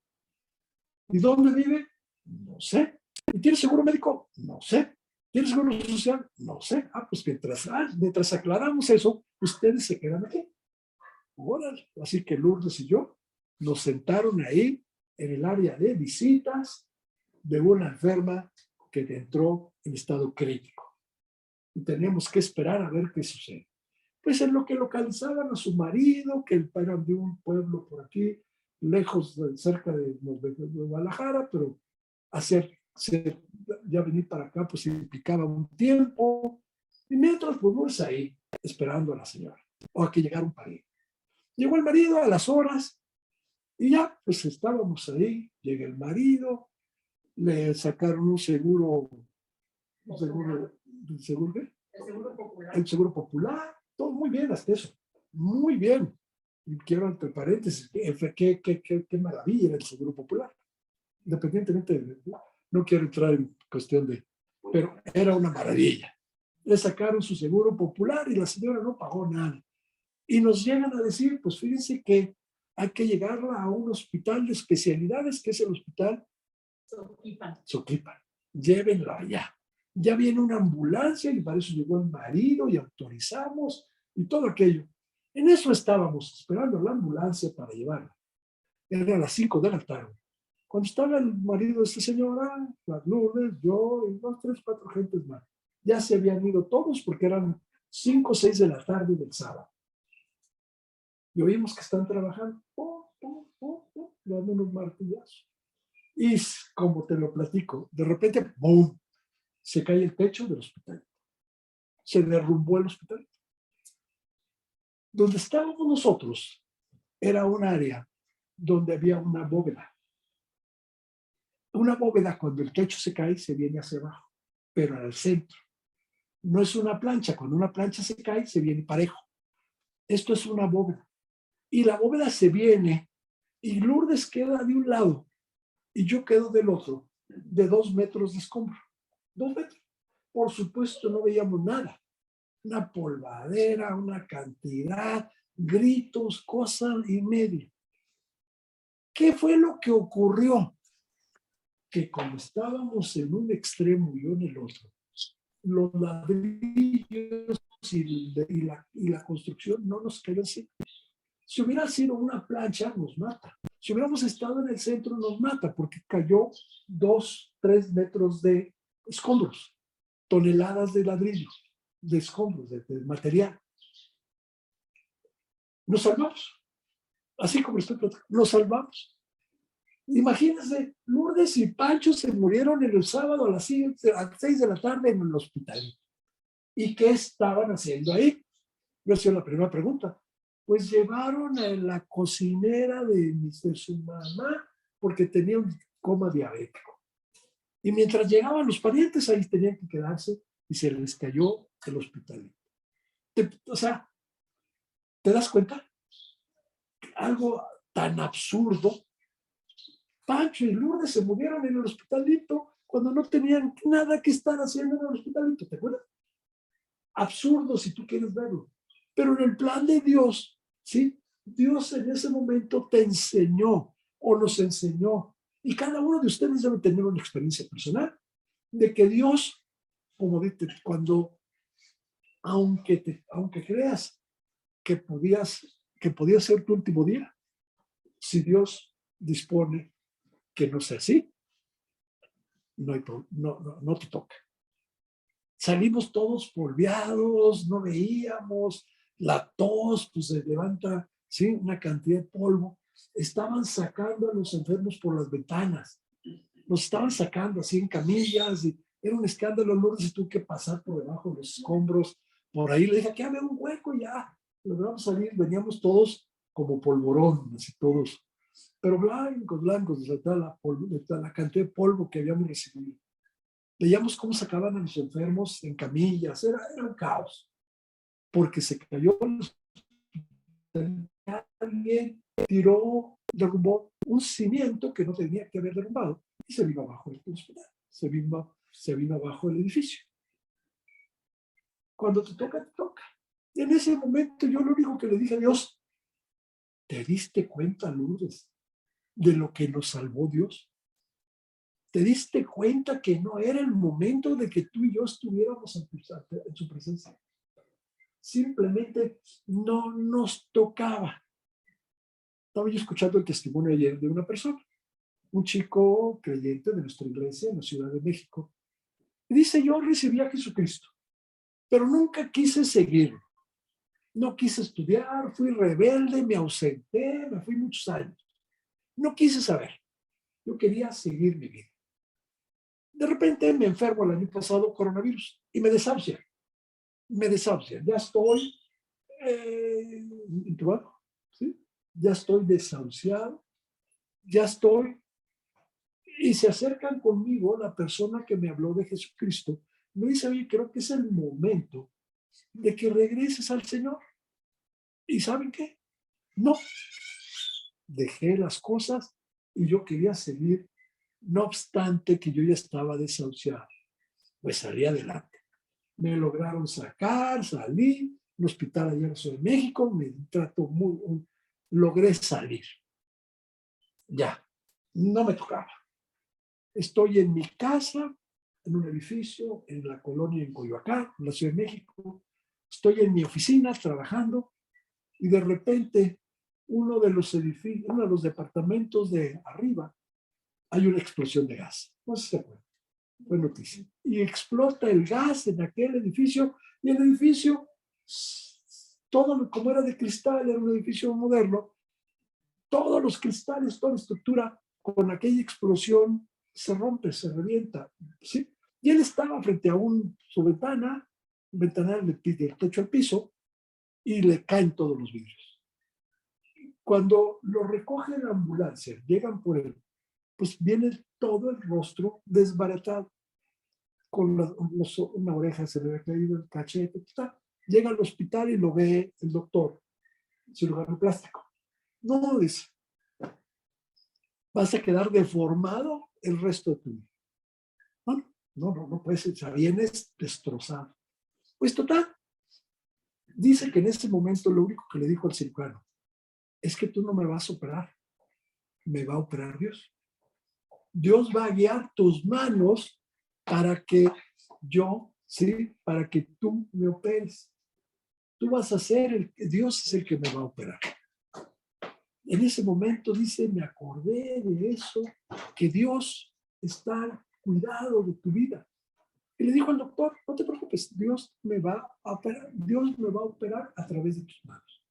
¿Y dónde vive? No sé. ¿Y tiene seguro médico? No sé. ¿Tiene seguro social? No sé. Ah, pues mientras aclaramos eso, ustedes se quedan aquí. Órale. Así que Lourdes y yo nos sentaron ahí en el área de visitas de una enferma que entró en estado crítico. Y teníamos que esperar a ver qué sucede. Pues en lo que localizaban a su marido, que eran de un pueblo por aquí, lejos, cerca de Guadalajara, pero ya venir para acá, pues implicaba un tiempo. Y mientras, pues ahí, esperando a la señora, o a que llegara un pariente. Llegó el marido a las horas, y ya, pues estábamos ahí, llega el marido, le sacaron un seguro, ¿seguro qué? El seguro popular. El seguro popular, todo muy bien hasta eso, muy bien. Y quiero entre paréntesis, qué maravilla era el seguro popular. Independientemente, no quiero entrar en cuestión de, pero era una maravilla. Le sacaron su seguro popular y la señora no pagó nada. Y nos llegan a decir, pues fíjense que hay que llegarla a un hospital de especialidades, que es el hospital Soquipan. Llévenla allá. Ya viene una ambulancia y para eso llegó el marido y autorizamos y todo aquello. En eso estábamos esperando la ambulancia para llevarla. Era a las 5 de la tarde. Cuando estaba el marido de esta señora, las Lourdes, yo y 2, 3, 4 gentes más, ya se habían ido todos porque eran 5 o 6 de la tarde del sábado. Y oímos que están trabajando, dando unos martillazos. Y como te lo platico, de repente, ¡boom!, se cae el techo del hospital. Se derrumbó el hospital. Donde estábamos nosotros era un área donde había una bóveda. Una bóveda, cuando el techo se cae, se viene hacia abajo, pero al centro. No es una plancha. Cuando una plancha se cae, se viene parejo. Esto es una bóveda. Y la bóveda se viene y Lourdes queda de un lado y yo quedo del otro, de 2 metros de escombro. 2 metros. Por supuesto, no veíamos nada. Una polvadera, una cantidad, gritos, cosa y media. ¿Qué fue lo que ocurrió? Que como estábamos en un extremo y yo en el otro, los ladrillos y la construcción no nos quedan así. Si hubiera sido una plancha, nos mata. Si hubiéramos estado en el centro, nos mata, porque cayó 2, 3 metros de escombros, toneladas de ladrillos, de escombros, de material. Nos salvamos. Así como estoy platicando, nos salvamos. Imagínense, Lourdes y Pancho se murieron el sábado a las 6 de la tarde en el hospital. ¿Y qué estaban haciendo ahí? Yo hacía la primera pregunta. Pues llevaron a la cocinera de su mamá porque tenía un coma diabético. Y mientras llegaban los parientes, ahí tenían que quedarse y se les cayó el hospital. O sea, ¿te das cuenta? Algo tan absurdo. Pancho y Lourdes se murieron en el hospitalito cuando no tenían nada que estar haciendo en el hospitalito, ¿te acuerdas? Absurdo si tú quieres verlo. Pero en el plan de Dios, ¿sí? Dios en ese momento te enseñó o nos enseñó. Y cada uno de ustedes debe tener una experiencia personal de que Dios, como dice, cuando, aunque creas que podía ser tu último día, si Dios dispone que no sea así, no te toca. Salimos todos polveados, no veíamos, la tos, pues se levanta, ¿sí? Una cantidad de polvo. Estaban sacando a los enfermos por las ventanas, nos estaban sacando así en camillas, y era un escándalo. Lourdes tuvo que pasar por debajo de los escombros, por ahí le dije, aquí había un hueco, ya, logramos salir, veníamos todos como polvorón, así todos, pero blancos, de la cantidad de polvo que habíamos recibido. Veíamos cómo sacaban a los enfermos en camillas, era un caos, porque se cayó, alguien derrumbó un cimiento que no tenía que haber derrumbado y se vino abajo del hospital. se vino abajo el edificio. Cuando te toca, te toca. Y en ese momento yo lo único que le dije a Dios, ¿te diste cuenta, Lourdes, de lo que nos salvó Dios? ¿Te diste cuenta que no era el momento de que tú y yo estuviéramos en su presencia? Simplemente no nos tocaba. Estaba yo escuchando el testimonio ayer de una persona, un chico creyente de nuestra iglesia en la Ciudad de México. Y dice, yo recibí a Jesucristo, pero nunca quise seguirlo. No quise estudiar, fui rebelde, me ausenté, me fui muchos años. No quise saber. Yo quería seguir mi vida. De repente me enfermo el año pasado, coronavirus, y me desahucia. Ya estoy intubado, ¿sí? Ya estoy desahuciado, ya estoy. Y se acercan conmigo la persona que me habló de Jesucristo. Me dice, oye, creo que es el momento de que regreses al Señor. ¿Y saben qué? No. Dejé las cosas y yo quería seguir, no obstante que yo ya estaba desahuciado. Pues salí adelante. Me lograron sacar, salí, el hospital allá en la Ciudad de México, me trató logré salir. Ya, no me tocaba. Estoy en mi casa, en un edificio, en la colonia en Coyoacán, en la Ciudad de México. Estoy en mi oficina trabajando y de repente uno de los edificios, uno de los departamentos de arriba, hay una explosión de gas. No sé si se acuerdan. Fue noticia. Y explota el gas en aquel edificio y el edificio, todo como era de cristal, era un edificio moderno, todos los cristales, toda la estructura con aquella explosión se rompe, se revienta, ¿sí? Y él estaba frente a su ventana, un ventanal del techo al piso, y le caen todos los vidrios. Cuando lo recoge la ambulancia, llegan por él, pues viene todo el rostro desbaratado, con una oreja se le había caído, el cachete, etc. Llega al hospital y lo ve el doctor, cirujano plástico. No, dice, vas a quedar deformado el resto de tu vida. No puede ser, ya vienes destrozado. Pues total, dice que en ese momento lo único que le dijo al cirujano es que tú no me vas a operar, me va a operar Dios. Dios va a guiar tus manos para que para que tú me operes. Tú vas a ser Dios es el que me va a operar. En ese momento dice, me acordé de eso, que Dios está cuidado de tu vida. Y le dijo al doctor, no te preocupes, Dios me va a operar a través de tus manos.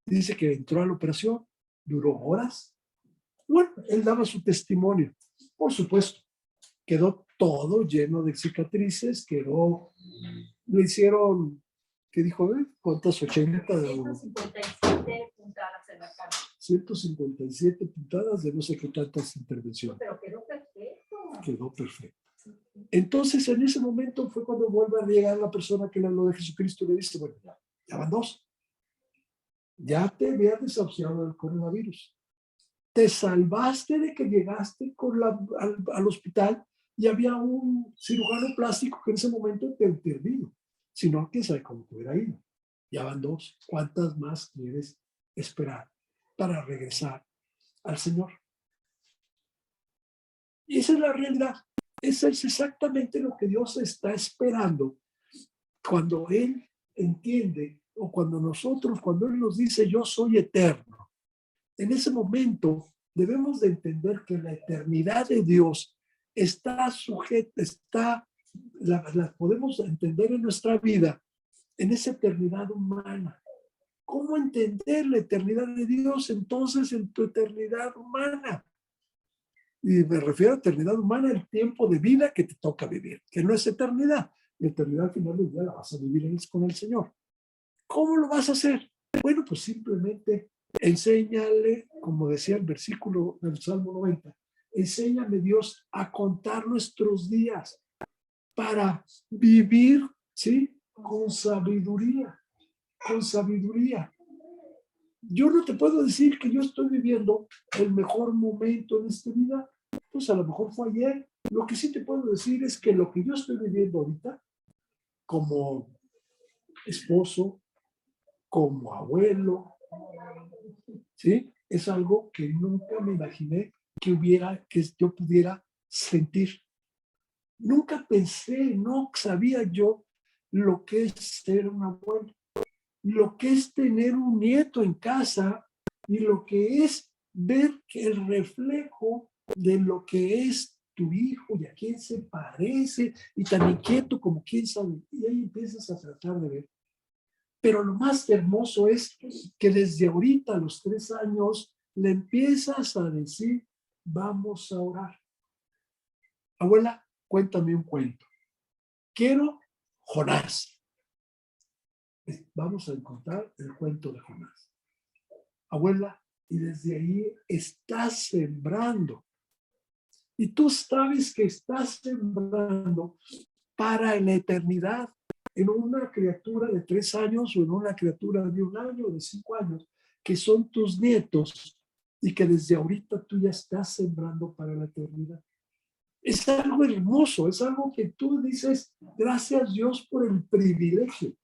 Y dice que entró a la operación, duró horas. Bueno, él daba su testimonio. Por supuesto, quedó todo lleno de cicatrices, le hicieron, ¿qué dijo? ¿Cuántas? 157 puntadas en la cara. 157 puntadas de no sé qué tantas intervenciones. Pero quedó perfecto. Quedó perfecto. Entonces, en ese momento fue cuando vuelve a llegar la persona que le habló de Jesucristo y le dice, bueno, ya van dos. Ya te habías desahuciado del coronavirus. Te salvaste de que llegaste al hospital y había un cirujano plástico que en ese momento te intervino. Si no, quién sabe cómo te hubiera ido. Ya van dos. ¿Cuántas más quieres esperar para regresar al Señor? Y esa es la realidad. Eso es exactamente lo que Dios está esperando cuando Él entiende o cuando Él nos dice yo soy eterno. En ese momento debemos de entender que la eternidad de Dios está sujeta, la podemos entender en nuestra vida, en esa eternidad humana. ¿Cómo entender la eternidad de Dios entonces en tu eternidad humana? Y me refiero a eternidad humana, el tiempo de vida que te toca vivir, que no es eternidad. La eternidad al final del día la vas a vivir con el Señor. ¿Cómo lo vas a hacer? Bueno, pues simplemente enséñale, como decía el versículo del Salmo 90, enséñame Dios a contar nuestros días para vivir, ¿sí? Con sabiduría, con sabiduría. Yo no te puedo decir que yo estoy viviendo el mejor momento en esta vida, pues a lo mejor fue ayer, Lo que sí te puedo decir es que lo que yo estoy viviendo ahorita, como esposo, como abuelo, ¿sí? Es algo que nunca me imaginé que yo pudiera sentir. Nunca pensé, no sabía yo lo que es ser un abuelo, lo que es tener un nieto en casa y lo que es ver que el reflejo de lo que es tu hijo y a quién se parece y tan inquieto como quién sabe. Y ahí empiezas a tratar de ver. Pero lo más hermoso es que desde ahorita, a los 3 años, le empiezas a decir, vamos a orar. Abuela, cuéntame un cuento. Quiero Jonás. Vamos a encontrar el cuento de Jonás. Abuela, y desde ahí estás sembrando. Y tú sabes que estás sembrando para la eternidad en una criatura de 3 años o en una criatura de 1 año o de 5 años, que son tus nietos y que desde ahorita tú ya estás sembrando para la eternidad. Es algo hermoso, es algo que tú dices, gracias Dios por el privilegio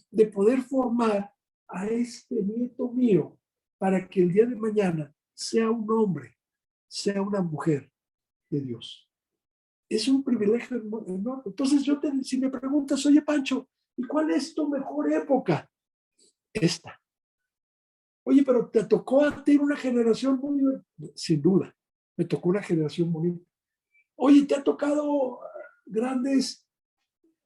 de poder formar a este nieto mío para que el día de mañana sea un hombre, sea una mujer de Dios. Es un privilegio enorme. Entonces si me preguntas, oye Pancho, ¿y cuál es tu mejor época? Esta. Oye, pero te tocó a ti una generación muy, sin duda, me tocó una generación bonita. Oye, te ha tocado grandes,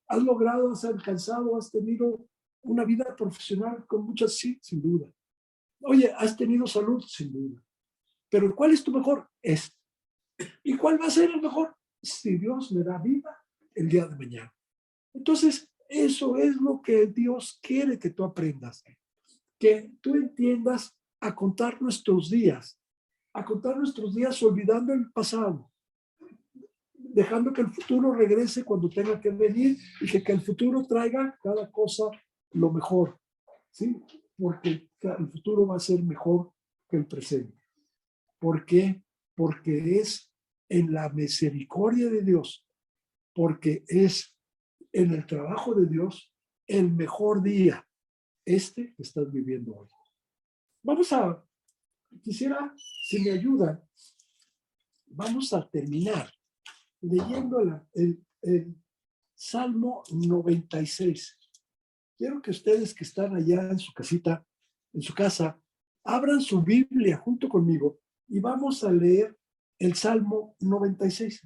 has logrado, has alcanzado, has tenido una vida profesional con muchas, sí, sin duda. Oye, has tenido salud, sin duda. Pero ¿cuál es tu mejor? Este. ¿Y cuál va a ser el mejor? Si Dios me da vida el día de mañana. Entonces, eso es lo que Dios quiere que tú aprendas. Que tú entiendas a contar nuestros días. A contar nuestros días olvidando el pasado. Dejando que el futuro regrese cuando tenga que venir y que el futuro traiga cada cosa lo mejor. ¿Sí? Porque el futuro va a ser mejor que el presente. ¿Por qué? Porque es en la misericordia de Dios, porque es en el trabajo de Dios el mejor día, este que estás viviendo hoy. Quisiera, si me ayudan, vamos a terminar leyendo el Salmo 96. Quiero que ustedes que están allá en su casita, en su casa, abran su Biblia junto conmigo y vamos a leer el Salmo 96.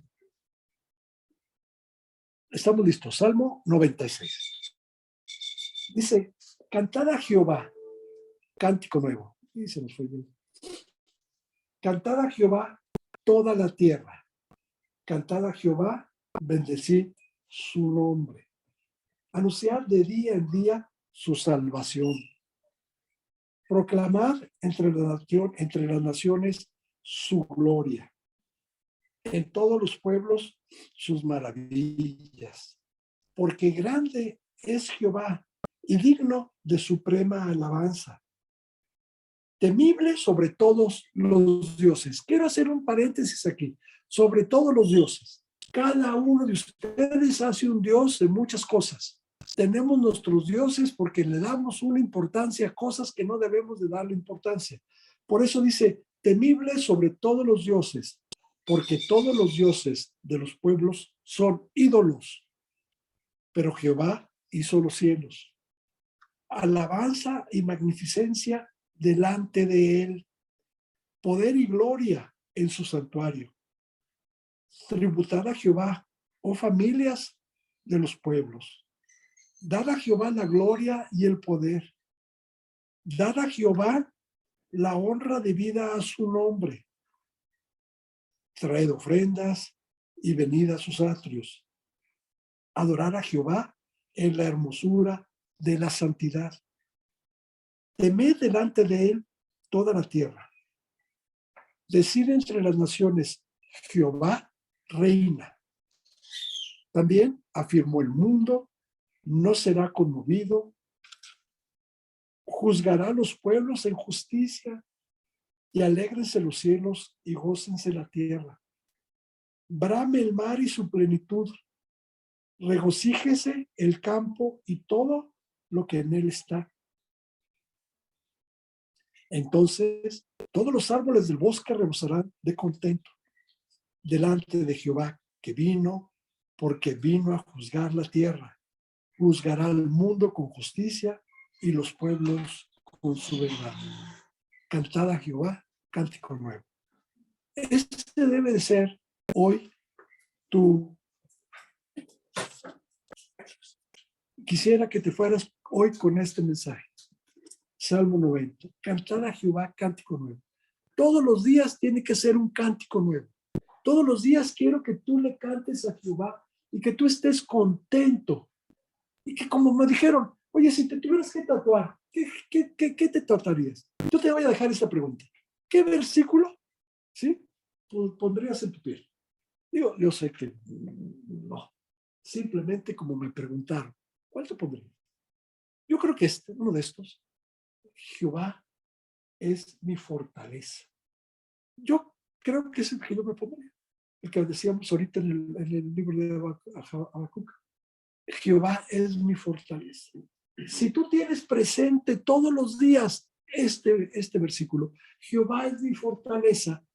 Estamos listos. Salmo 96. Dice, cantad a Jehová, cántico nuevo. Y se nos fue bien. Cantad a Jehová toda la tierra. Cantad a Jehová, bendecid su nombre. Anunciad de día en día su salvación. Proclamad entre las naciones su gloria. En todos los pueblos sus maravillas. Porque grande es Jehová y digno de suprema alabanza. Temible sobre todos los dioses. Quiero hacer un paréntesis aquí. Sobre todos los dioses. Cada uno de ustedes hace un dios de muchas cosas. Tenemos nuestros dioses porque le damos una importancia a cosas que no debemos de darle importancia. Por eso dice, temible sobre todos los dioses, porque todos los dioses de los pueblos son ídolos. Pero Jehová hizo los cielos. Alabanza y magnificencia delante de él, poder y gloria en su santuario. Tributad a Jehová, oh familias de los pueblos. Dad a Jehová la gloria y el poder. Dad a Jehová la honra debida a su nombre. Traed ofrendas y venid a sus atrios. Adorar a Jehová en la hermosura de la santidad. Temed delante de él toda la tierra. Decid entre las naciones, Jehová reina. También afirmó el mundo, no será conmovido. Juzgará a los pueblos en justicia y alégrense los cielos y gócense la tierra. Brame el mar y su plenitud, regocíjese el campo y todo lo que en él está. Entonces todos los árboles del bosque rebosarán de contento delante de Jehová, que vino, porque vino a juzgar la tierra. Juzgará al mundo con justicia y los pueblos con su verdad. Cantad a Jehová, cántico nuevo. Este debe de ser hoy tu... Quisiera que te fueras hoy con este mensaje. Salmo 90. Cantad a Jehová, cántico nuevo. Todos los días tiene que ser un cántico nuevo. Todos los días quiero que tú le cantes a Jehová y que tú estés contento. Y que como me dijeron, oye, si te tuvieras que tatuar, ¿qué te tatuarías? Yo te voy a dejar esta pregunta. ¿Qué versículo, sí, pondrías en tu piel? Digo, yo sé que no. Simplemente como me preguntaron, ¿cuál te pondrías? Yo creo que uno de estos, Jehová es mi fortaleza. Yo creo que es el que yo me pondría. El que decíamos ahorita en el libro de Habacuc. Jehová es mi fortaleza. Si tú tienes presente todos los días este versículo, Jehová es mi fortaleza,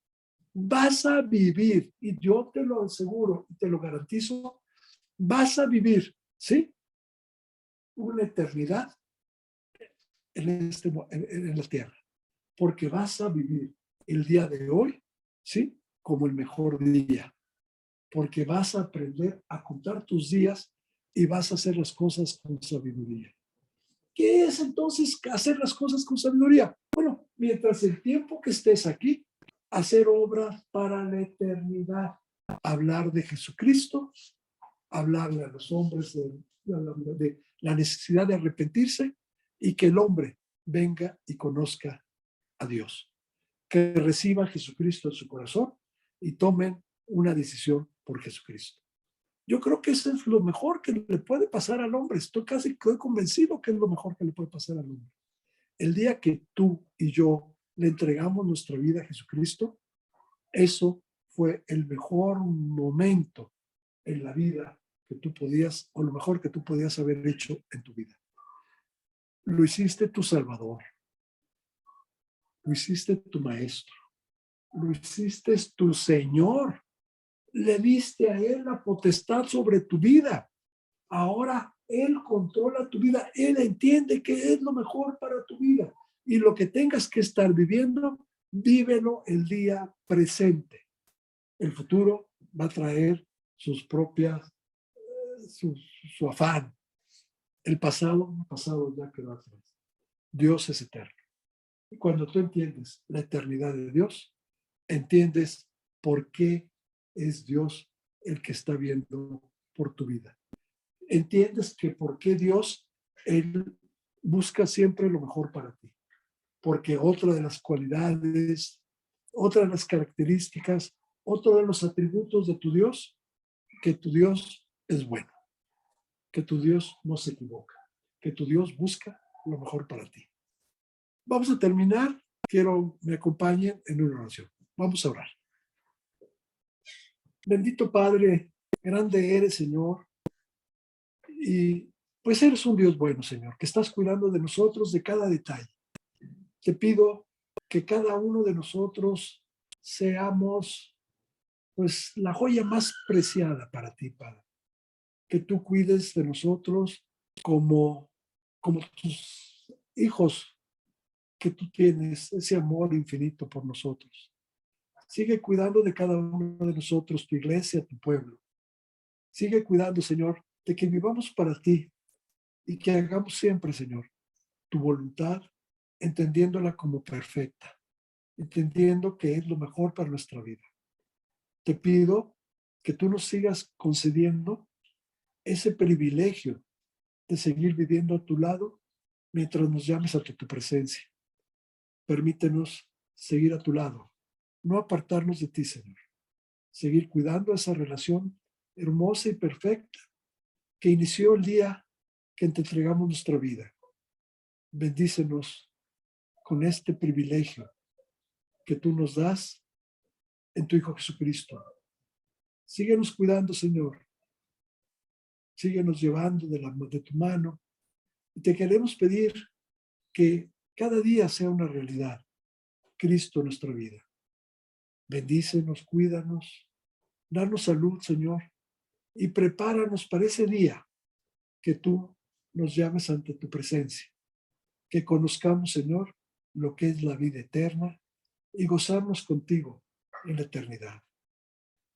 vas a vivir, y yo te lo aseguro y te lo garantizo, vas a vivir, ¿sí? Una eternidad en la tierra, porque vas a vivir el día de hoy, ¿sí? Como el mejor día, porque vas a aprender a contar tus días y vas a hacer las cosas con sabiduría. ¿Qué es entonces hacer las cosas con sabiduría? Bueno, mientras el tiempo que estés aquí, hacer obras para la eternidad, hablar de Jesucristo, hablarle a los hombres de la necesidad de arrepentirse y que el hombre venga y conozca a Dios, que reciba a Jesucristo en su corazón y tomen una decisión por Jesucristo. Yo creo que eso es lo mejor que le puede pasar al hombre. Estoy convencido que es lo mejor que le puede pasar al hombre. El día que tú y yo le entregamos nuestra vida a Jesucristo, eso fue el mejor momento en la vida que tú podías, o lo mejor que tú podías haber hecho en tu vida. Lo hiciste tu Salvador, lo hiciste tu Maestro, lo hiciste tu Señor, le diste a Él la potestad sobre tu vida. Ahora Él controla tu vida, Él entiende que es lo mejor para tu vida. Y lo que tengas que estar viviendo, vívelo el día presente. El futuro va a traer sus propias, su afán. El pasado ya quedó atrás. Dios es eterno. Y cuando tú entiendes la eternidad de Dios, entiendes por qué es Dios el que está viendo por tu vida. Entiendes que por qué Dios, Él busca siempre lo mejor para ti. Porque otra de las cualidades, otra de las características, otro de los atributos de tu Dios, que tu Dios es bueno, que tu Dios no se equivoca, que tu Dios busca lo mejor para ti. Vamos a terminar. Quiero que me acompañen en una oración. Vamos a orar. Bendito Padre, grande eres, Señor. Y pues eres un Dios bueno, Señor, que estás cuidando de nosotros de cada detalle. Te pido que cada uno de nosotros seamos, pues, la joya más preciada para ti, Padre. Que tú cuides de nosotros como tus hijos, que tú tienes ese amor infinito por nosotros. Sigue cuidando de cada uno de nosotros, tu iglesia, tu pueblo. Sigue cuidando, Señor, de que vivamos para ti y que hagamos siempre, Señor, tu voluntad, entendiéndola como perfecta, entendiendo que es lo mejor para nuestra vida. Te pido que tú nos sigas concediendo ese privilegio de seguir viviendo a tu lado mientras nos llames a tu presencia. Permítenos seguir a tu lado, no apartarnos de ti, Señor. Seguir cuidando esa relación hermosa y perfecta que inició el día que te entregamos nuestra vida. Bendícenos con este privilegio que tú nos das en tu Hijo Jesucristo. Síguenos cuidando, Señor. Síguenos llevando de tu mano. Y te queremos pedir que cada día sea una realidad Cristo en nuestra vida. Bendícenos, cuídanos, danos salud, Señor, y prepáranos para ese día que tú nos llames ante tu presencia. Que conozcamos, Señor, lo que es la vida eterna y gozarnos contigo en la eternidad.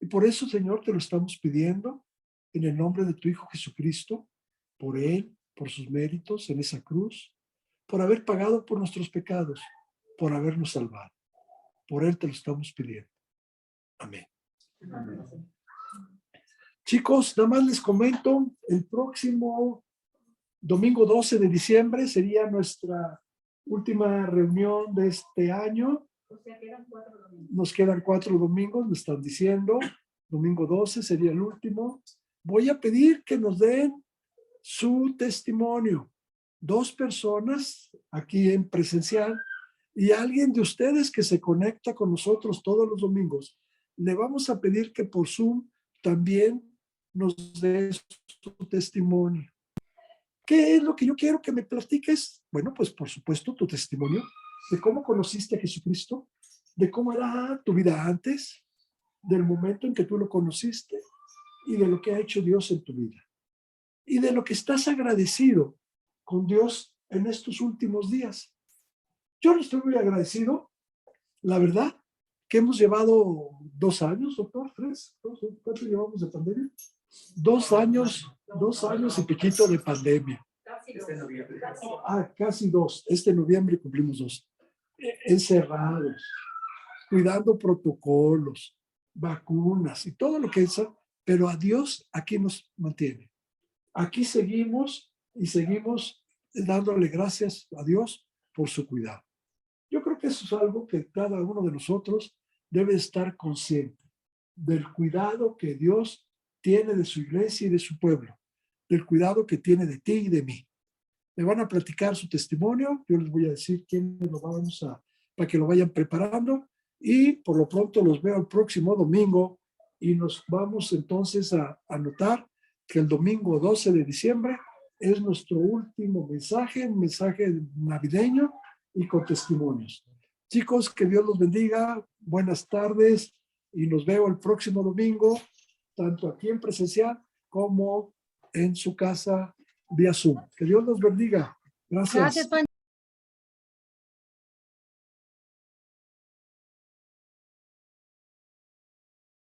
Y por eso, Señor, te lo estamos pidiendo en el nombre de tu Hijo Jesucristo, por Él, por sus méritos en esa cruz, por haber pagado por nuestros pecados, por habernos salvado. Por Él te lo estamos pidiendo. Amén. Amén. Chicos, nada más les comento, el próximo domingo 12 de diciembre sería nuestra última reunión de este año. O sea, quedan 4 domingos. Nos quedan 4 domingos, me están diciendo. Domingo 12 sería el último. Voy a pedir que nos den su testimonio. 2 personas aquí en presencial y alguien de ustedes que se conecta con nosotros todos los domingos. Le vamos a pedir que por Zoom también nos dé su testimonio. ¿Qué es lo que yo quiero que me platiques? Bueno, pues por supuesto tu testimonio de cómo conociste a Jesucristo, de cómo era tu vida antes, del momento en que tú lo conociste y de lo que ha hecho Dios en tu vida. Y de lo que estás agradecido con Dios en estos últimos días. Yo le estoy muy agradecido, la verdad, que hemos llevado 2 años, doctor, 3, ¿cuánto llevamos de pandemia? 2 años, 2 años y piquito de pandemia. Casi Este dos. noviembre. Casi 2. Este noviembre cumplimos 2. Encerrados, cuidando protocolos, vacunas y todo lo que es, pero a Dios aquí nos mantiene. Aquí seguimos y seguimos dándole gracias a Dios por su cuidado. Yo creo que eso es algo que cada uno de nosotros debe estar consciente del cuidado que Dios tiene de su iglesia y de su pueblo, del cuidado que tiene de ti y de mí. Me van a platicar su testimonio, yo les voy a decir quiénes lo vamos a, para que lo vayan preparando y por lo pronto los veo el próximo domingo y nos vamos entonces a anotar que el domingo 12 de diciembre es nuestro último mensaje, un mensaje navideño y con testimonios. Chicos, que Dios los bendiga, buenas tardes y nos veo el próximo domingo, tanto aquí en presencial como en su casa vía Zoom. Que Dios los bendiga. Gracias. Gracias, Pancho.